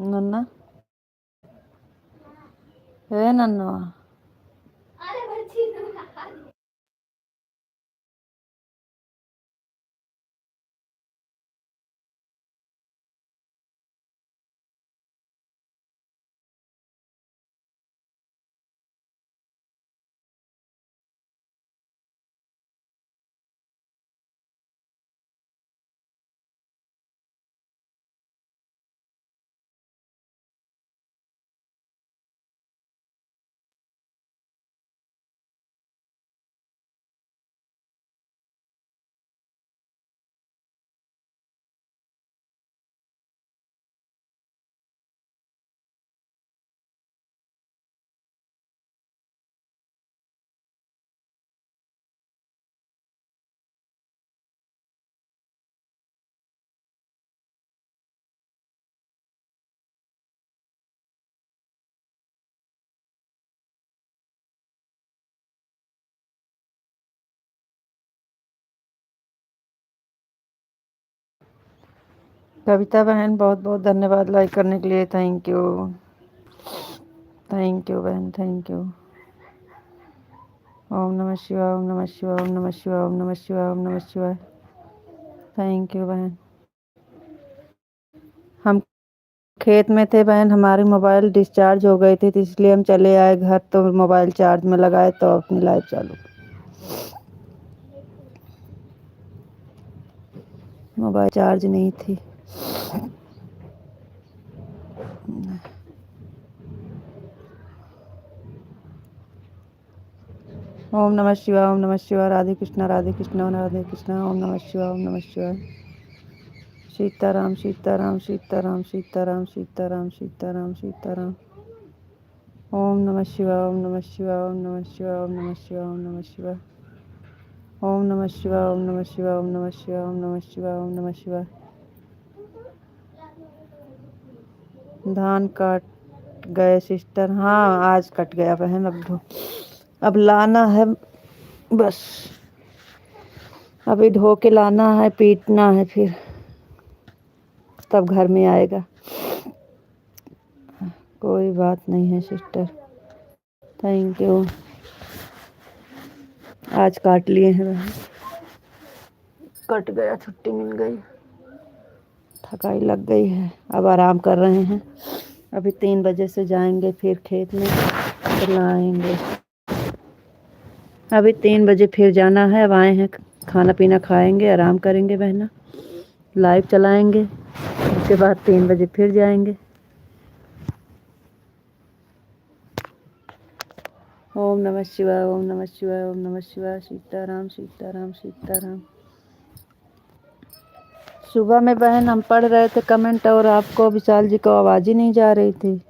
नन्ना है नन्ना। कविता बहन बहुत बहुत धन्यवाद लाइक करने के लिए। Thank you. थैंक यू बहन, थैंक यू। ओम नमः शिवाय, ओम नमः शिवाय, ओम नमः शिवाय, ओम नमः शिवाय, ओम नमः शिवाय। थैंक यू बहन। हम खेत में थे बहन, हमारी मोबाइल डिस्चार्ज हो गई थी, तो इसलिए हम चले आए घर। तो मोबाइल चार्ज में लगाए तो अपनी लाइव चालू। मोबाइल चार्ज नहीं थी। ओम नमः शिवाय, ओम नमः शिवाय। राधे कृष्णा, राधे कृष्णा, राधे कृष्णा। ओम नमः शिवाय, ओम नमः शिवाय। सीताराम, सीताराम, सीताराम, सीताराम, सीताराम, सीताराम, सीताराम। ओम नमः शिवाय, ओम नमः शिवाय, ओम नमः शिवाय, ओम नमः शिवाय, ओम नमः शिवाय। ओम नमः शिवाय, ओम नमः शिवाय, ओम नमः शिवाय, ओम नमः शिवाय, ओम नमः शिवाय। धान काट गए सिस्टर। हाँ आज कट गया बहन। अब लाना है बस। अभी धो के लाना है, पीटना है, फिर तब घर में आएगा। कोई बात नहीं है सिस्टर, थैंक यू। आज काट लिए हैं बहन। कट गया, छुट्टी मिल गई, थकाई लग गई है। अब आराम कर रहे हैं। अभी 3 बजे से जाएंगे फिर खेत में, फिर लाएंगे। अभी 3 बजे फिर जाना है। अब आए हैं, खाना पीना खाएंगे, आराम करेंगे बहना, लाइव चलाएंगे। उसके बाद 3 बजे फिर जाएंगे। ओम नमः शिवाय, ओम नमः शिवाय, ओम नमः शिवाय। सीताराम, सीताराम, सीताराम। सुबह में बहन हम पढ़ रहे थे कमेंट, और आपको विशाल जी को आवाज़ ही नहीं जा रही थी।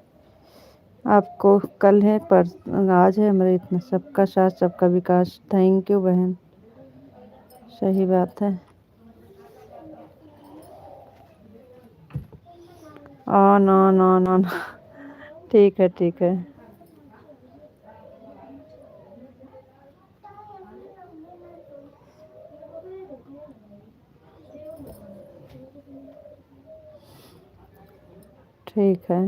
आपको कल है पर आज है अमृत में, सबका साथ सबका विकास। थैंक यू बहन, सही बात है। On on on on. ठीक है, ठीक है। ठीक है।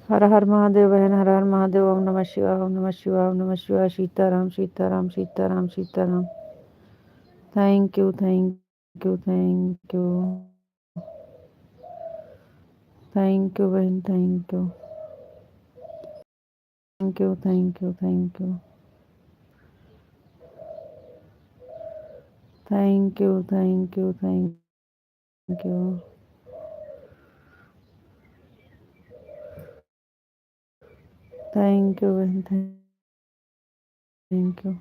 हर हर महादेव बहन, हर हर महादेव। ओम नमः शिवाय, ओम नमः शिवाय, ओम नमः शिवाय। Sitaram Sitaram Sitaram Sitaram. Thank you thank you thank you thank you बहन, thank you thank you thank you thank you thank you thank you thank you thank you बहन, थैंक यू।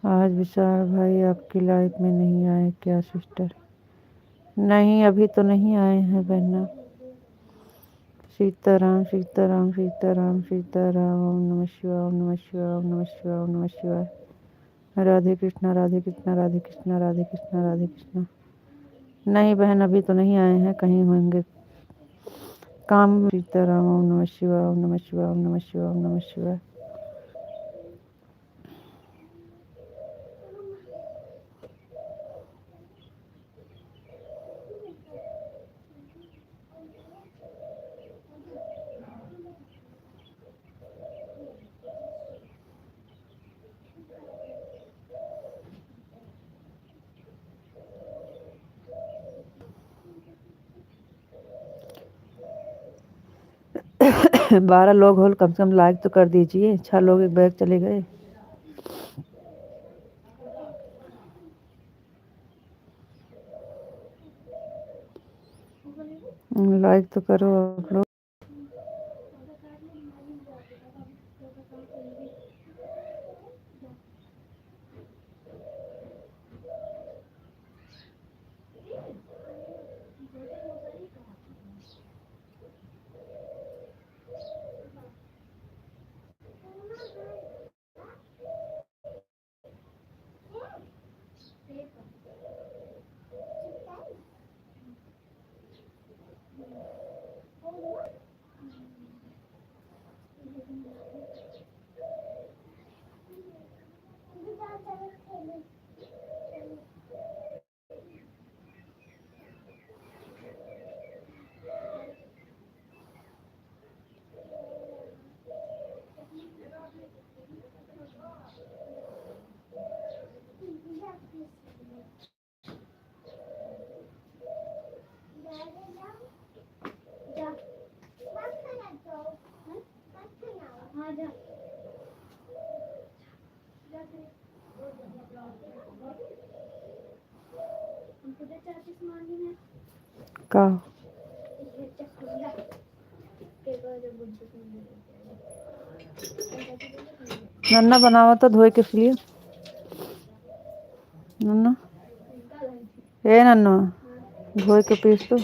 आज विशाल भाई आपकी लाइफ में नहीं आए क्या सिस्टर? नहीं, अभी तो नहीं आए हैं बहना। सीताराम सीताराम सीताराम सीताराम। ओम नमः शिवाय, ओम नमः शिवाय, ओम नमः शिवाय, ओम नमः शिवाय। राधे कृष्णा राधे कृष्णा राधे कृष्णा राधे कृष्णा राधे कृष्णा। नहीं बहन, अभी तो नहीं आए हैं, कहीं होंगे काम। सीताराम। ओम नमः शिवाय, ओम नमः शिवाय, ओम नमः शिवाय, ओम नमः शिवाय। बारह लोग हो, कम से कम लाइक तो कर दीजिए। 6 लोग एक बैग चले गए। लाइक तो करो आप लोग। का नन्ना बनावा तो धोए के लिए। नन्ना, ए नन्ना, धोए के पीस तो।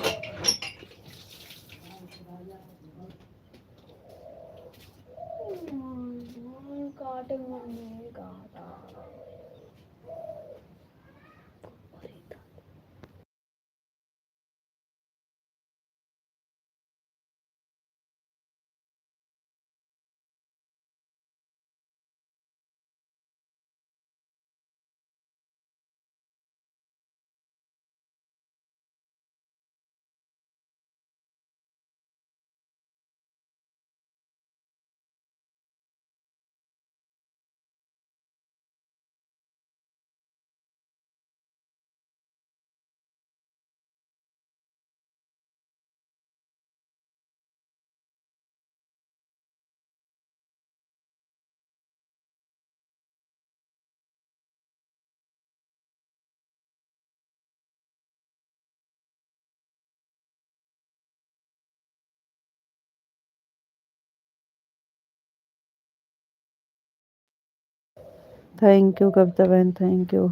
थैंक यू कविता बहन, थैंक यू।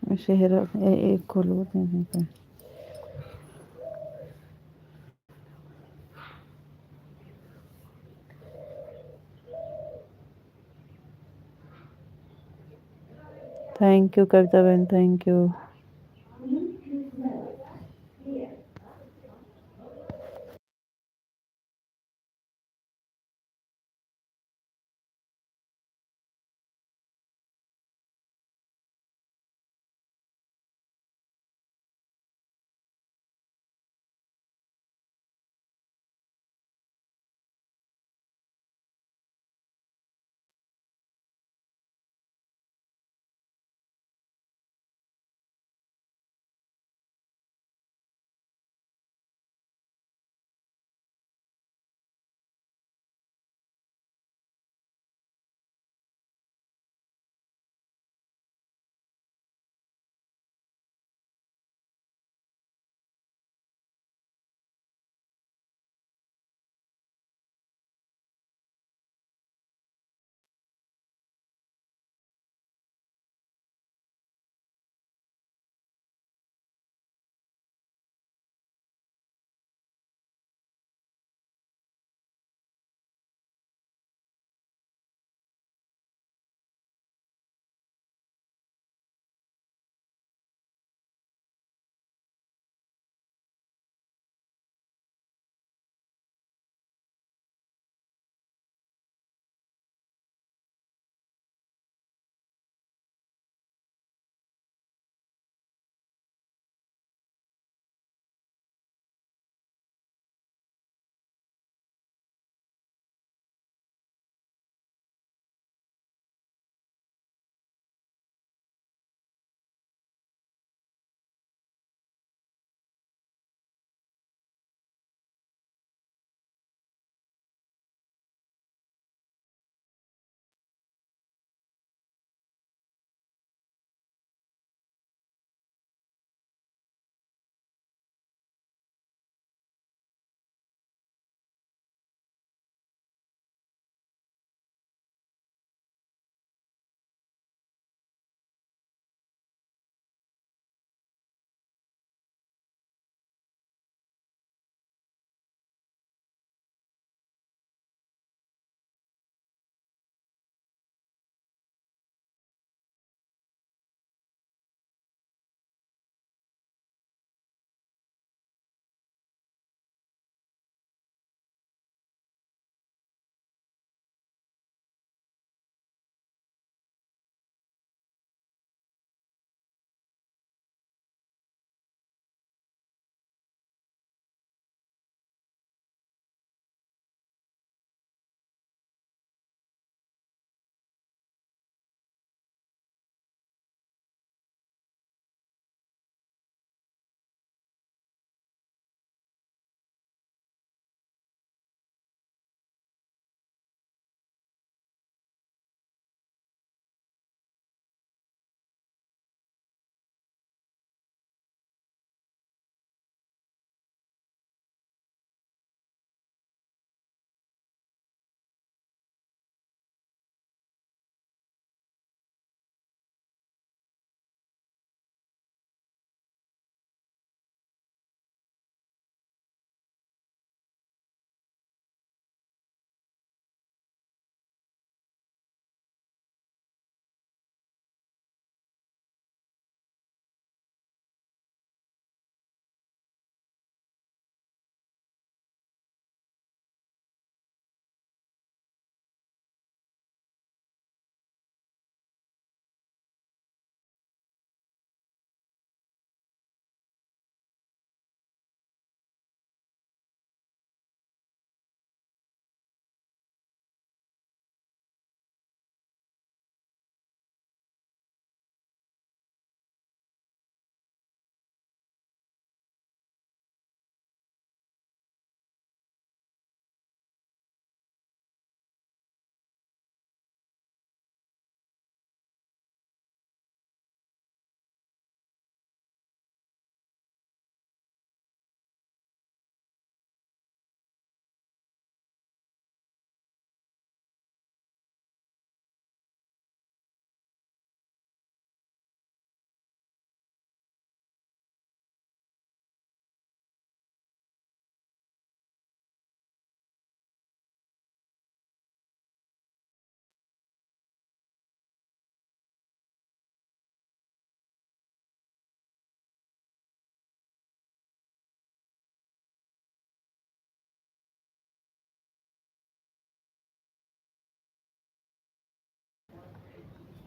शहर एक खोलो पे। थैंक यू कविता बहन, थैंक यू।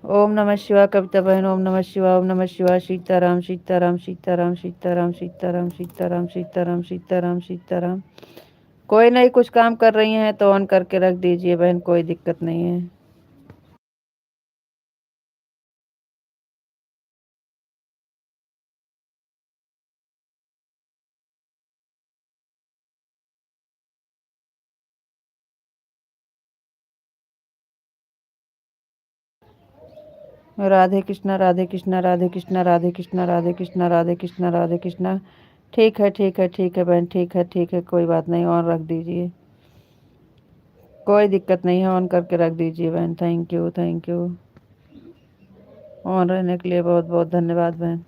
ओम नमः शिवाय कविता बहन, ओम नमः शिवाय, ओम नमः शिवाय। सीताराम सीताराम सीताराम सीताराम सीताराम सीताराम सीताराम सीताराम सीताराम। कोई नहीं, कुछ काम कर रही हैं तो ऑन करके रख दीजिए बहन, कोई दिक्कत नहीं है। राधे कृष्णा राधे कृष्णा राधे कृष्णा राधे कृष्णा राधे कृष्णा राधे कृष्णा राधे कृष्णा। ठीक है ठीक है ठीक है बहन, ठीक है ठीक है, कोई बात नहीं, ऑन रख दीजिए, कोई दिक्कत नहीं है, ऑन करके रख दीजिए बहन। Thank you thank you. On रहने के लिए बहुत बहुत धन्यवाद बहन।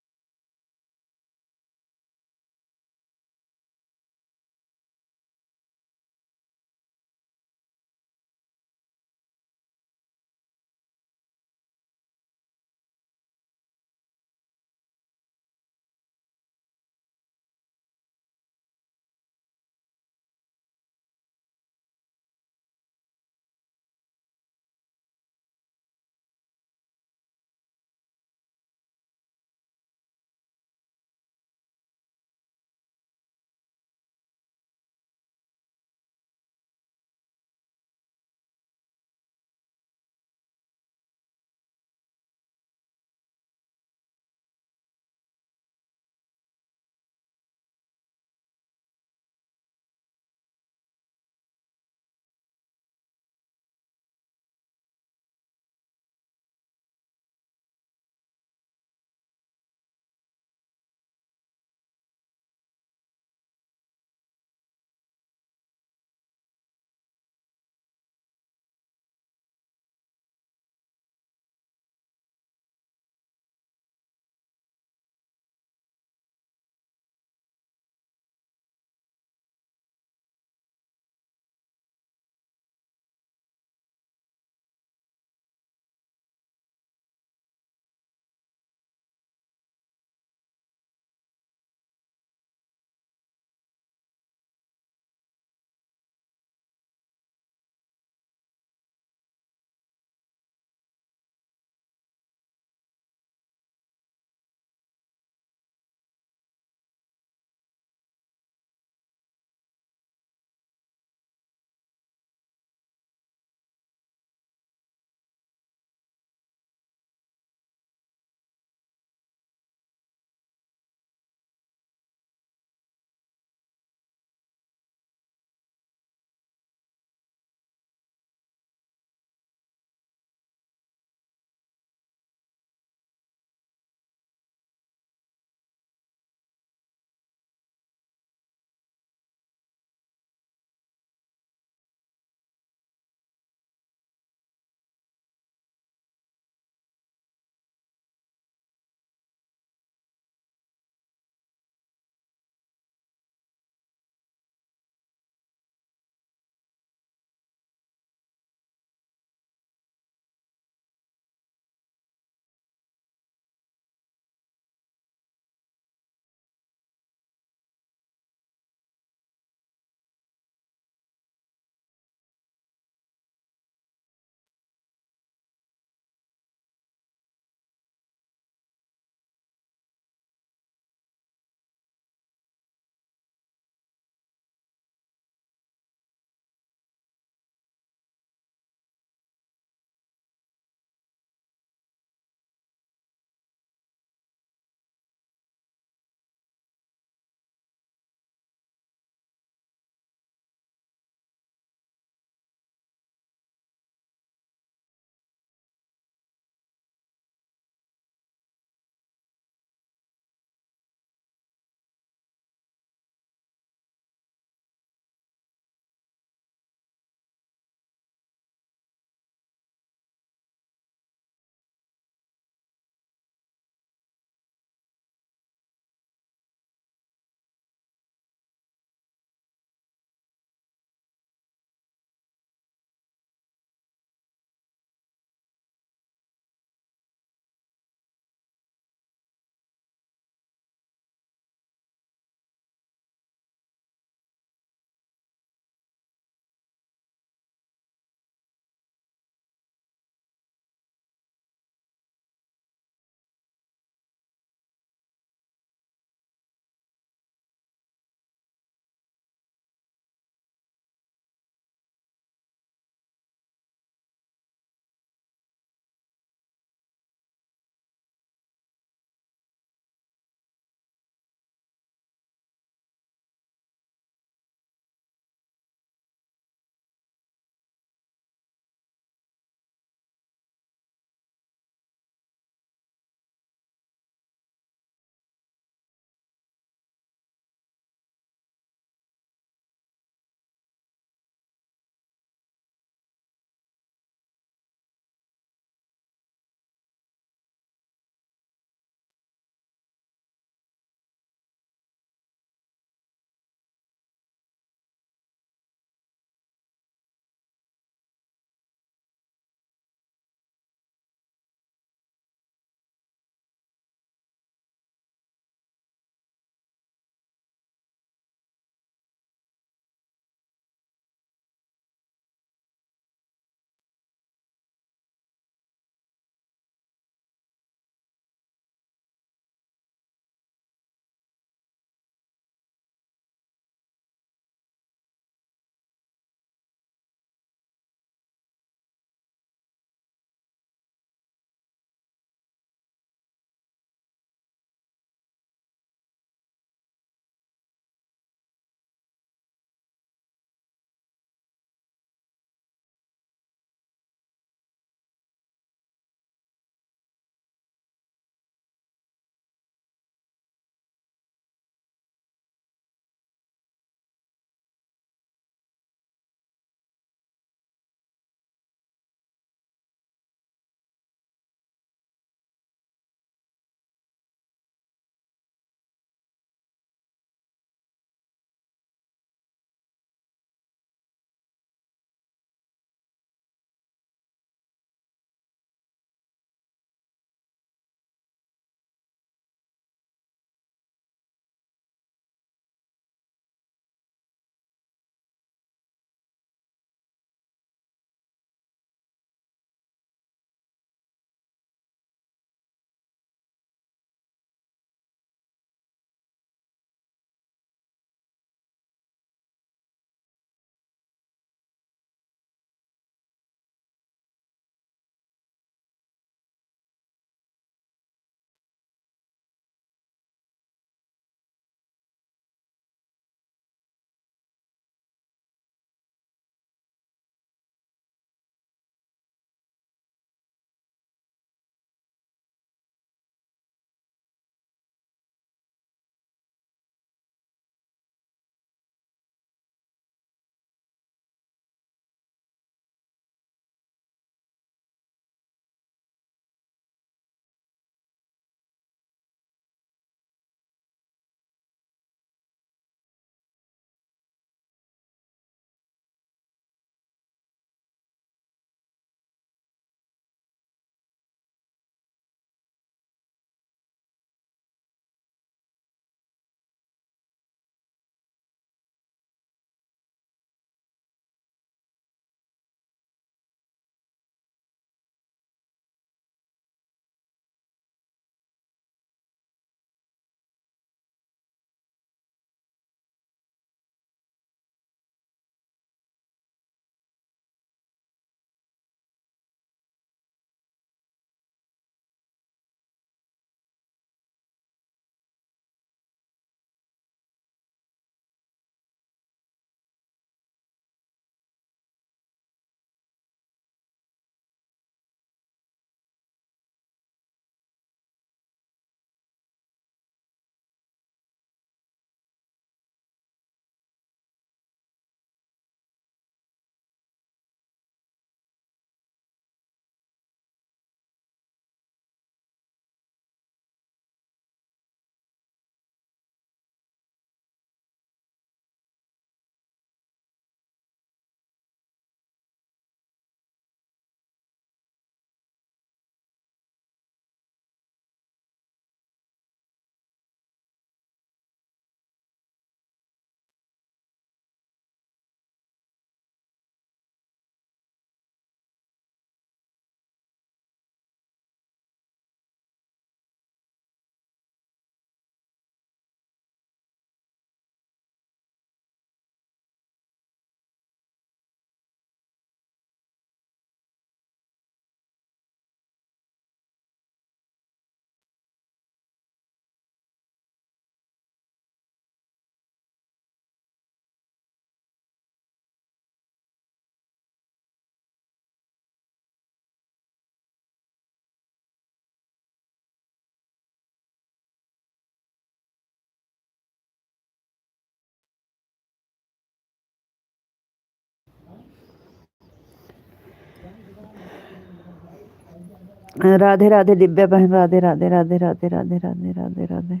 राधे राधे दिव्या बहन, राधे राधे राधे राधे राधे राधे राधे राधे।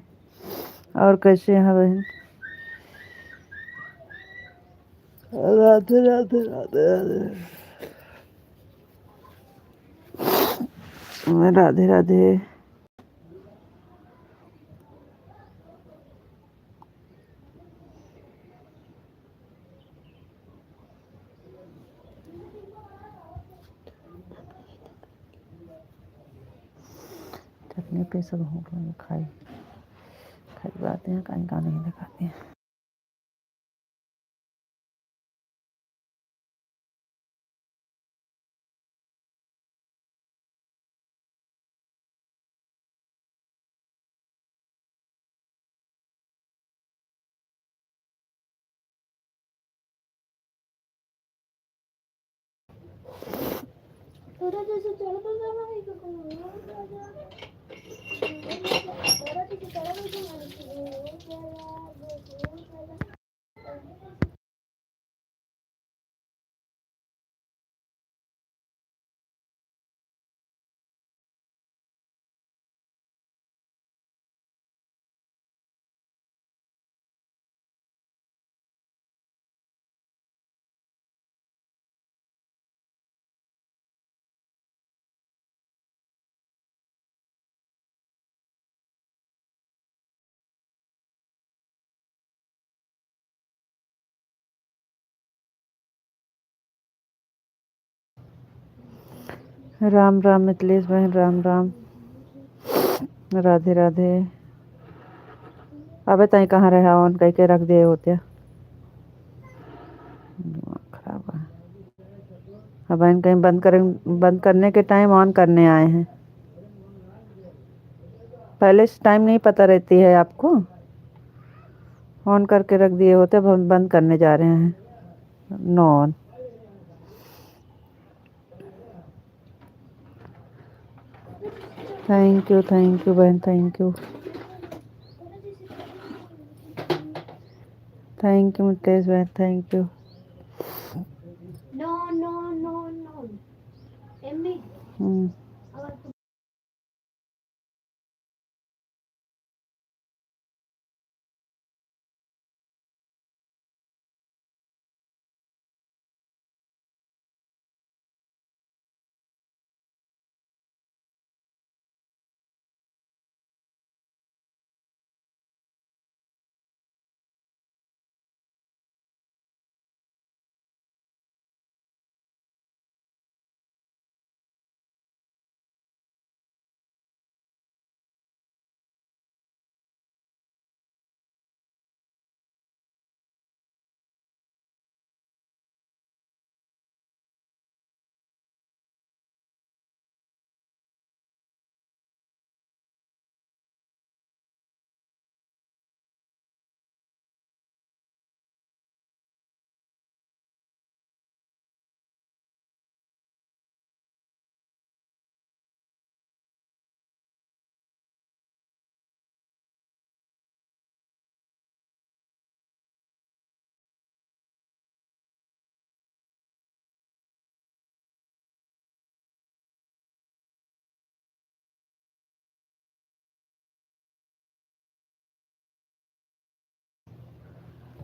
और कैसे हैं बहन? राधे राधे राधे राधे राधे राधे। चटनी पे सब हो गया, खाई खाई बातें हैं, कहीं का नहीं दिखाती हैं। राम राम मिथिलेश बहन, राम राम, राधे राधे। अबे तई कहाँ रहा ऑन कह के रख दिए होते। खराब है। अब बहन कहीं बंद करने के टाइम ऑन करने आए हैं। पहले से टाइम नहीं पता रहती है आपको, ऑन करके रख दिए होते। अब हम बंद करने जा रहे हैं। Know on. थैंक यू बहन, थैंक यू मितेश बहन, thank you.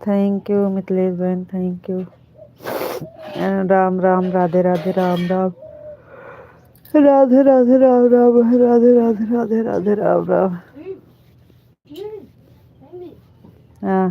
Thank you Mithilesh बहन, थैंक यू। राम राम, राधे राधे, राम राम, राधे राधे, राम राम, राधे राधे राधे राधे, राम राम। हाँ।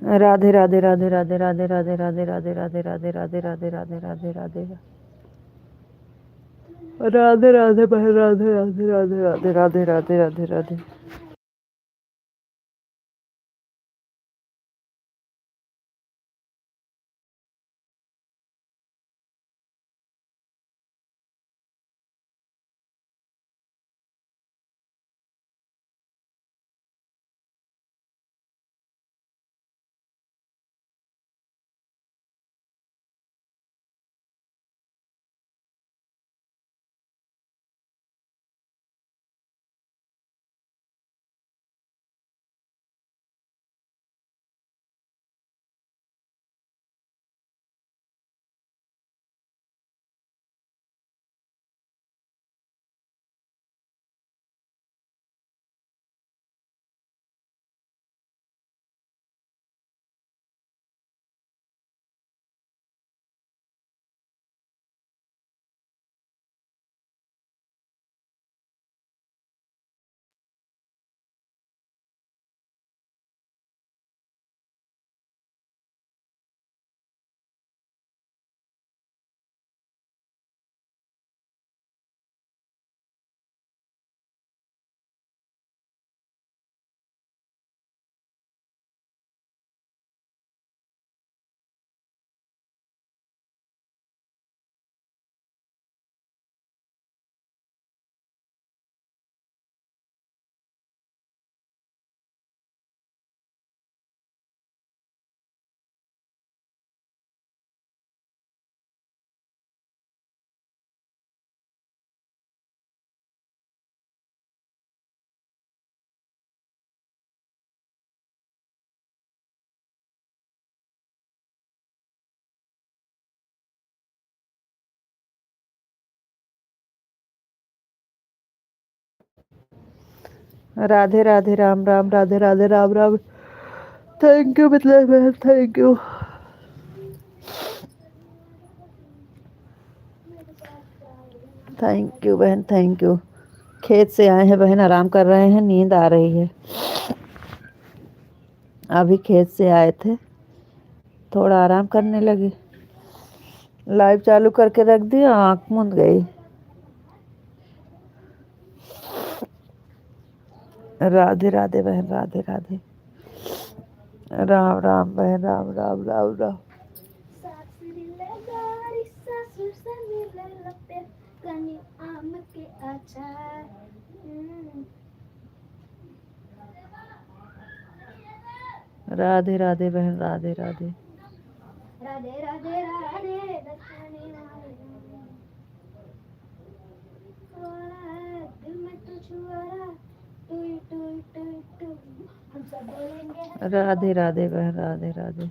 राधे राधे राधे राधे राधे राधे राधे राधे राधे राधे राधे राधे राधे राधे राधे राधे राधे बहन, राधे राधे राधे राधे राधे राधे राधे राधे। राधे राधे, राम राम, राधे राधे, राम राम। थैंक यू मिथिलेश बहन, थैंक यू। थैंक यू बहन, थैंक यू। खेत से आए हैं बहन, आराम कर रहे हैं, नींद आ रही है। अभी खेत से आए थे, थोड़ा आराम करने लगे। लाइव चालू करके रख दिया, आँख मूंद गई। राधे राधे बहन, राधे राधे। राम राम बहन, राम राम, राम राम। राधे राधे बहन, राधे राधे। राधे राधे राधे दक्षिणी दिल में तो छुआरा टुई टुई टुई टुई, हम सब बोलेंगे राधे राधे बहन, राधे राधे।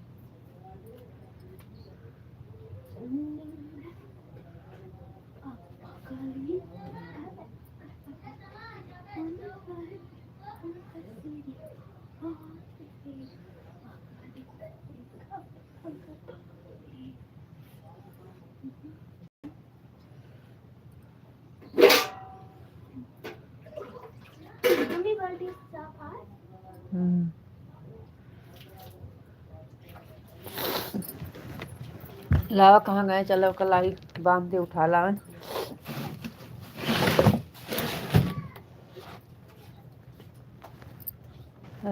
लावा कहाँ गए? चलो कल आई बांध के उठा लावे।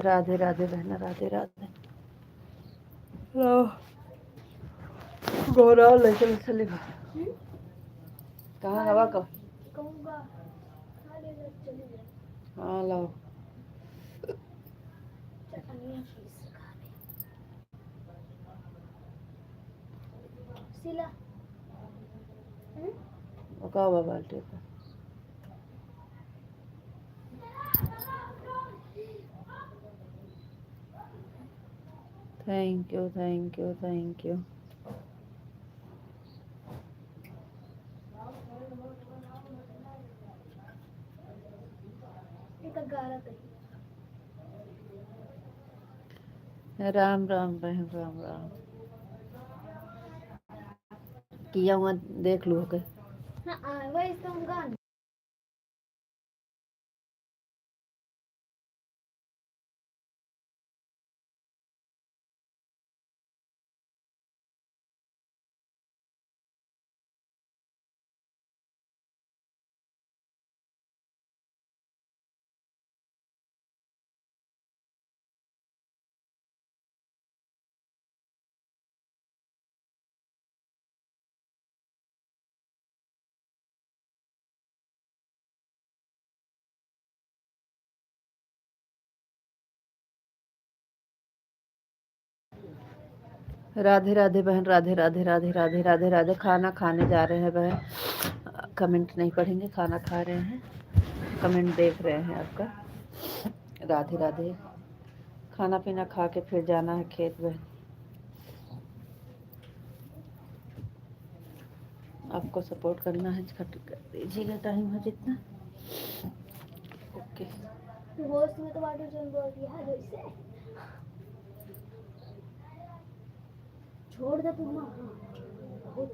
राधे राधे बहन, राधे राधे। गोरा लेके चले गए। कहाँ हवा का? हाँ लाओ। का बाल्टी का। Thank you, thank you, thank you. Ram Ram बहन, राम राम। किया हुआ देख लो के। राधे राधे बहन, राधे राधे, राधे राधे, राधे राधे। खाना खाने जा रहे हैं बहन। कमेंट नहीं पढ़ेंगे, खाना खा रहे हैं, कमेंट देख रहे हैं आपका। राधे राधे। खाना पीना खा के फिर जाना है खेत बहन। आपको सपोर्ट करना है, खट कर दीजिएगा टाइम है जितना। ओके। में तो वाटर चल बोल दिया है जैसे छोड़ दे तुम। बहुत